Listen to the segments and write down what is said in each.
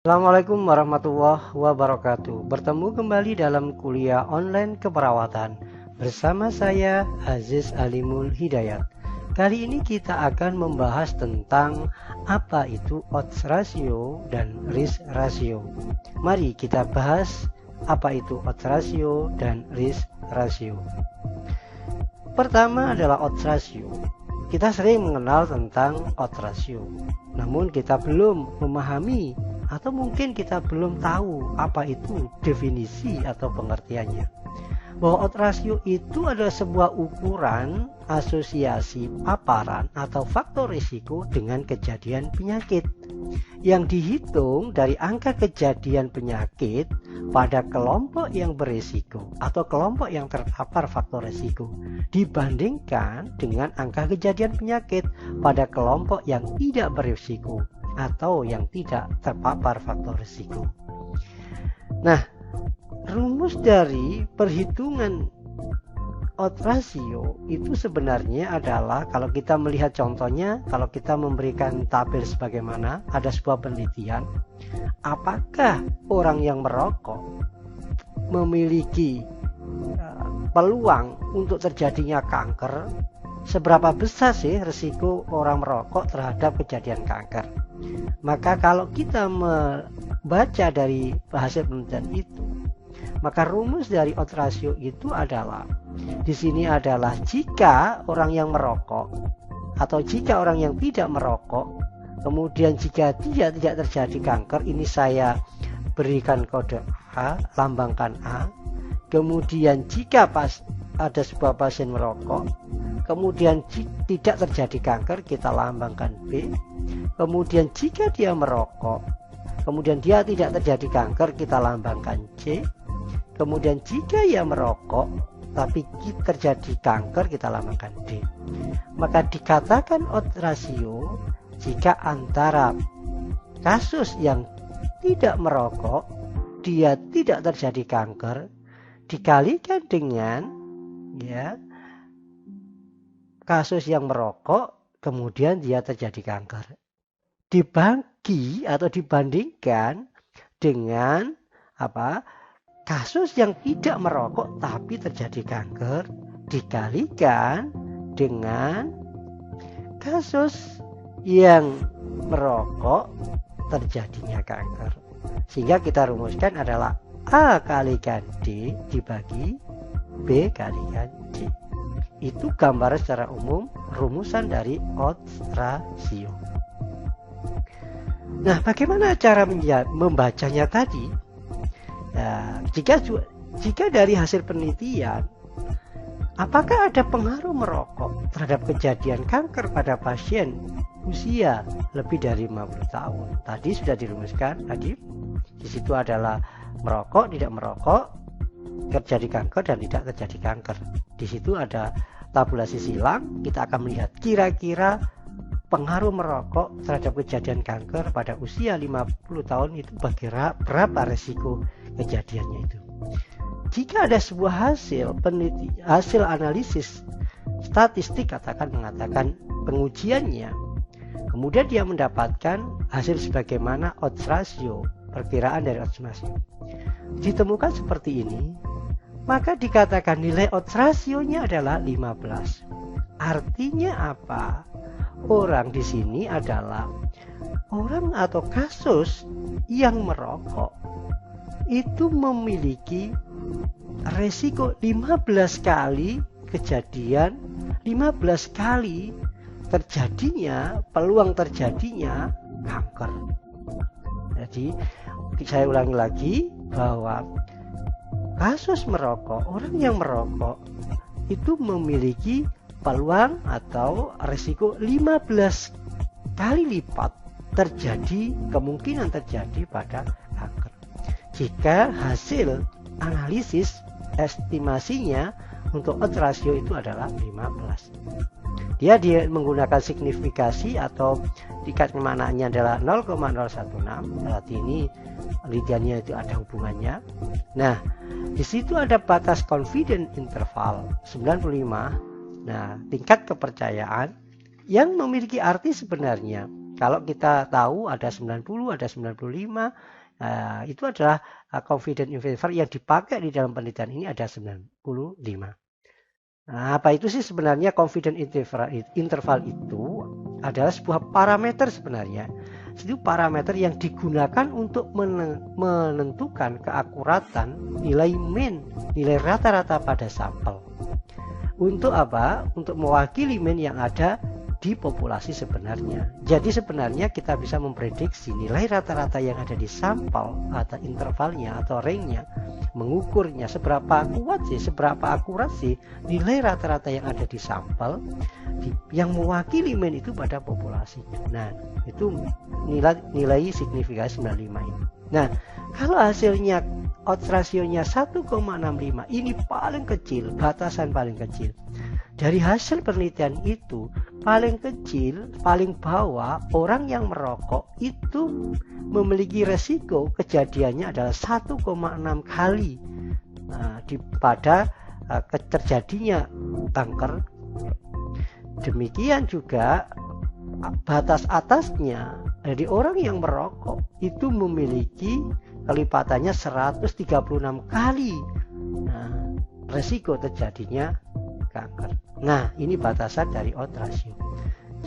Assalamualaikum warahmatullahi wabarakatuh. Bertemu kembali dalam kuliah online keperawatan bersama saya Aziz Alimul Hidayat. Kali ini kita akan membahas tentang apa itu odds ratio dan risk ratio. Mari kita bahas apa itu odds ratio dan risk ratio. Pertama adalah odds ratio. Kita sering mengenal tentang odds ratio, namun kita belum memahami atau mungkin kita belum tahu apa itu definisi atau pengertiannya. Bahwa odds ratio itu adalah sebuah ukuran asosiasi paparan atau faktor risiko dengan kejadian penyakit yang dihitung dari angka kejadian penyakit pada kelompok yang berisiko atau kelompok yang terpapar faktor risiko dibandingkan dengan angka kejadian penyakit pada kelompok yang tidak berisiko atau yang tidak terpapar faktor risiko. Nah, rumus dari perhitungan odds ratio itu sebenarnya adalah, kalau kita melihat contohnya, kalau kita memberikan tabel sebagaimana ada sebuah penelitian, apakah orang yang merokok memiliki peluang untuk terjadinya kanker, seberapa besar sih risiko orang merokok terhadap kejadian kanker. Maka kalau kita membaca dari hasil penelitian itu, maka rumus dari odds ratio itu adalah, di sini adalah jika orang yang merokok atau jika orang yang tidak merokok, kemudian jika tidak terjadi kanker, ini saya berikan kode A, lambangkan A. Kemudian jika ada sebuah pasien merokok, kemudian tidak terjadi kanker, kita lambangkan B. Kemudian jika dia merokok, kemudian dia tidak terjadi kanker, kita lambangkan C. Kemudian jika ia merokok tapi terjadi kanker, kita lambangkan D. Maka dikatakan odds ratio jika antara kasus yang tidak merokok, dia tidak terjadi kanker, dikalikan dengan kasus yang merokok kemudian dia terjadi kanker, dibagi atau dibandingkan dengan kasus yang tidak merokok tapi terjadi kanker, dikalikan dengan kasus yang merokok terjadinya kanker. Sehingga kita rumuskan adalah A kalikan D dibagi B kalikan C. Itu gambaran secara umum rumusan dari odds ratio. Nah, bagaimana cara membacanya tadi? Nah, jika dari hasil penelitian, apakah ada pengaruh merokok terhadap kejadian kanker pada pasien usia lebih dari 50 tahun? Tadi sudah dirumuskan, tadi di situ adalah merokok, tidak merokok, terjadi kanker dan tidak terjadi kanker. Di situ ada tabulasi silang, kita akan melihat kira-kira pengaruh merokok terhadap kejadian kanker pada usia 50 tahun itu berapa resiko kejadiannya itu. Jika ada sebuah hasil analisis statistik mengatakan pengujiannya, kemudian dia mendapatkan hasil sebagaimana odds ratio, perkiraan dari odds ratio ditemukan seperti ini, maka dikatakan nilai odds rasionya adalah 15. Artinya apa? Orang di sini adalah orang atau kasus yang merokok itu memiliki resiko 15 kali kejadian, 15 kali peluang terjadinya kanker. Jadi saya ulangi lagi bahwa kasus merokok, orang yang merokok itu memiliki peluang atau risiko 15 kali lipat kemungkinan terjadi pada kanker. Jika hasil analisis estimasinya untuk odds ratio itu adalah 15. Dia menggunakan signifikasi atau tingkat kemananya adalah 0,016. Berarti ini penelitiannya itu ada hubungannya. Nah, di situ ada batas confidence interval 95. Nah, tingkat kepercayaan yang memiliki arti sebenarnya Kalau kita tahu ada 90, ada 95, itu adalah confidence interval yang dipakai di dalam penelitian ini ada 95. Nah, apa itu sih sebenarnya confidence interval itu adalah sebuah parameter sebenarnya. Itu parameter yang digunakan untuk menentukan keakuratan nilai mean, nilai rata-rata pada sampel. Untuk apa? Untuk mewakili mean yang ada di populasi sebenarnya. Jadi sebenarnya kita bisa memprediksi nilai rata-rata yang ada di sampel atau intervalnya atau range-nya, mengukurnya seberapa kuat sih, seberapa akurat sih nilai rata-rata yang ada di sampel yang mewakili mean itu pada populasi. Nah, itu nilai signifikasi 95 ini. Nah, kalau hasilnya odds ratio-nya 1,65, ini paling kecil, batasan paling kecil. Dari hasil penelitian itu, paling kecil, paling bawah, orang yang merokok itu memiliki resiko kejadiannya adalah 1,6 kali pada terjadinya kanker. Demikian juga batas atasnya dari orang yang merokok itu memiliki kelipatannya 136 kali resiko terjadinya kanker. Nah, ini batasan dari odds ratio.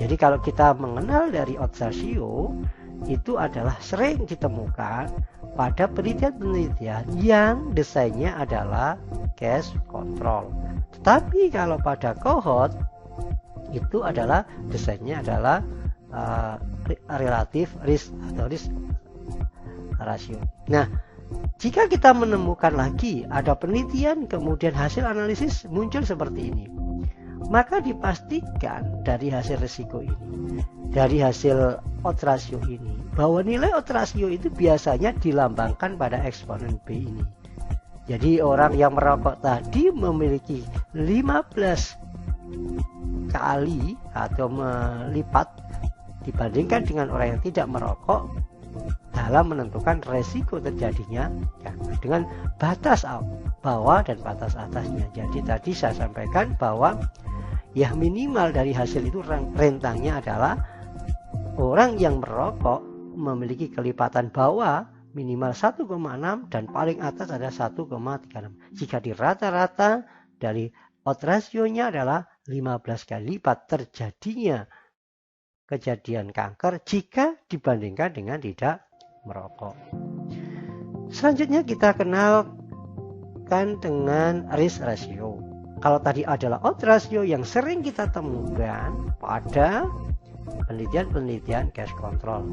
Jadi kalau kita mengenal dari odds ratio, itu adalah sering ditemukan pada penelitian-penelitian yang desainnya adalah case control. Tetapi kalau pada cohort itu adalah desainnya adalah relative risk atau risk ratio. Nah, jika kita menemukan lagi ada penelitian kemudian hasil analisis muncul seperti ini, maka dipastikan dari hasil risiko ini, dari hasil odds ratio ini, bahwa nilai odds ratio itu biasanya dilambangkan pada eksponen B ini. Jadi orang yang merokok tadi memiliki 15 kali atau melipat dibandingkan dengan orang yang tidak merokok dalam menentukan resiko terjadinya kanker dengan batas bawah dan batas atasnya. Jadi tadi saya sampaikan bahwa ya minimal dari hasil itu rentangnya adalah orang yang merokok memiliki kelipatan bawah minimal 1,6 dan paling atas ada 1,36. Jika di rata-rata dari odds ratio-nya adalah 15 kali lipat terjadinya kejadian kanker jika dibandingkan dengan tidak merokok. Selanjutnya kita kenalkan dengan risk ratio. Kalau tadi adalah odds ratio yang sering kita temukan pada penelitian-penelitian case control.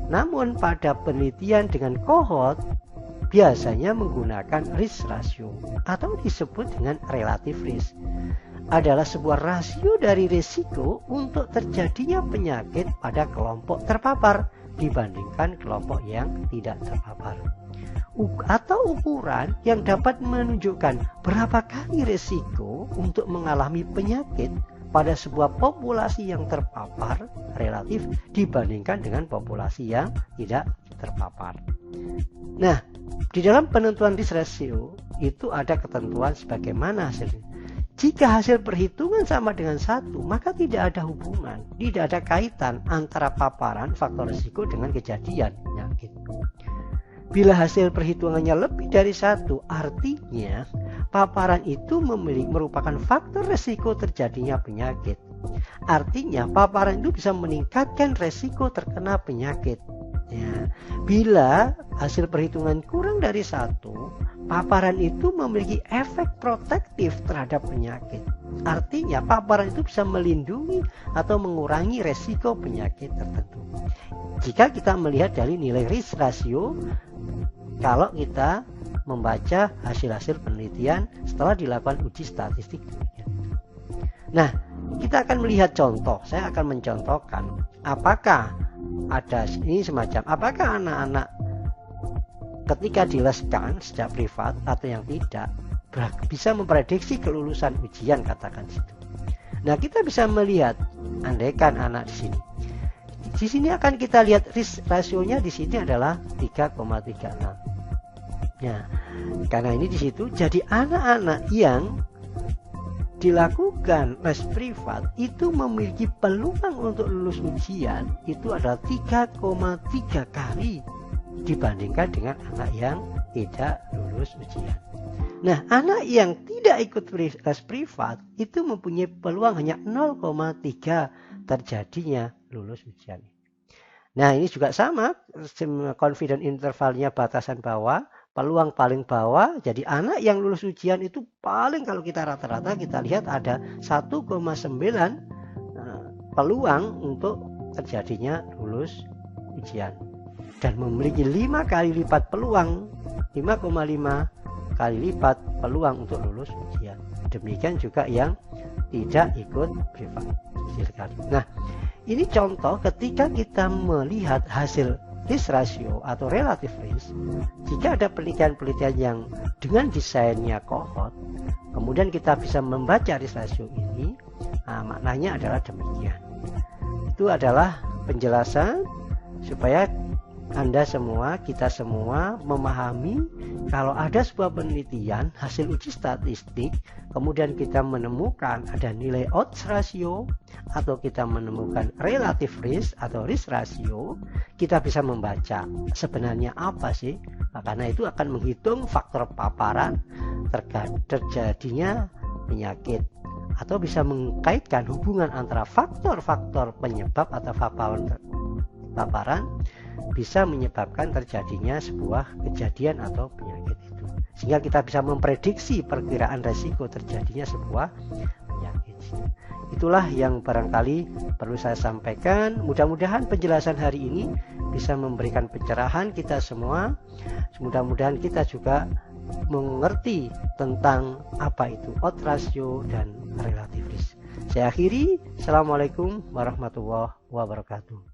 Namun pada penelitian dengan cohort biasanya menggunakan risk ratio atau disebut dengan relative risk. Adalah sebuah rasio dari risiko untuk terjadinya penyakit pada kelompok terpapar dibandingkan kelompok yang tidak terpapar. Atau ukuran yang dapat menunjukkan berapa kali risiko untuk mengalami penyakit pada sebuah populasi yang terpapar relatif dibandingkan dengan populasi yang tidak terpapar. Nah, di dalam penentuan risk ratio itu ada ketentuan sebagaimana hasilnya. Jika hasil perhitungan sama dengan 1, maka tidak ada hubungan, tidak ada kaitan antara paparan faktor risiko dengan kejadian penyakit. Bila hasil perhitungannya lebih dari 1, artinya paparan itu merupakan faktor risiko terjadinya penyakit. Artinya paparan itu bisa meningkatkan risiko terkena penyakit. Ya. Bila hasil perhitungan kurang dari 1, paparan itu memiliki efek protektif terhadap penyakit. Artinya paparan itu bisa melindungi atau mengurangi resiko penyakit tertentu. Jika kita melihat dari nilai risk ratio, kalau kita membaca hasil-hasil penelitian setelah dilakukan uji statistik. Nah, kita akan melihat contoh. Saya akan mencontohkan apakah ada ini semacam apakah anak-anak ketika dileskan sejak privat atau yang tidak bisa memprediksi kelulusan ujian, katakan situ. Nah, kita bisa melihat andaikan anak di sini. Di sini akan kita lihat risk rasionya di sini adalah 3,36. Nah, karena ini di situ jadi anak-anak yang dilakukan les privat itu memiliki peluang untuk lulus ujian itu adalah 3,3 kali dibandingkan dengan anak yang tidak lulus ujian. Nah, anak yang tidak ikut les privat itu mempunyai peluang hanya 0,3 terjadinya lulus ujian. Nah, ini juga sama, confidence intervalnya batasan bawah, peluang paling bawah. Jadi anak yang lulus ujian itu paling, kalau kita rata-rata kita lihat ada 1,9 peluang untuk terjadinya lulus ujian. Dan memiliki 5 kali lipat peluang, 5,5 kali lipat peluang untuk lulus ujian. Demikian juga yang tidak ikut privat. Nah, ini contoh ketika kita melihat hasil risk ratio atau relative risk. Jika ada penelitian-penelitian yang dengan desainnya cohort, kemudian kita bisa membaca risk ratio ini, maknanya adalah demikian. Itu adalah penjelasan supaya Anda semua, kita semua memahami kalau ada sebuah penelitian hasil uji statistik, kemudian kita menemukan ada nilai odds ratio atau kita menemukan relative risk atau risk ratio, kita bisa membaca sebenarnya apa sih. Karena itu akan menghitung faktor paparan terjadinya penyakit, atau bisa mengkaitkan hubungan antara faktor-faktor penyebab atau paparan bisa menyebabkan terjadinya sebuah kejadian atau penyakit itu, sehingga kita bisa memprediksi perkiraan resiko terjadinya sebuah penyakit. Itulah yang barangkali perlu saya sampaikan. Mudah-mudahan penjelasan hari ini bisa memberikan pencerahan kita semua. Mudah-mudahan kita juga mengerti tentang apa itu odds ratio dan relative risk. Saya akhiri. Assalamualaikum warahmatullahi wabarakatuh.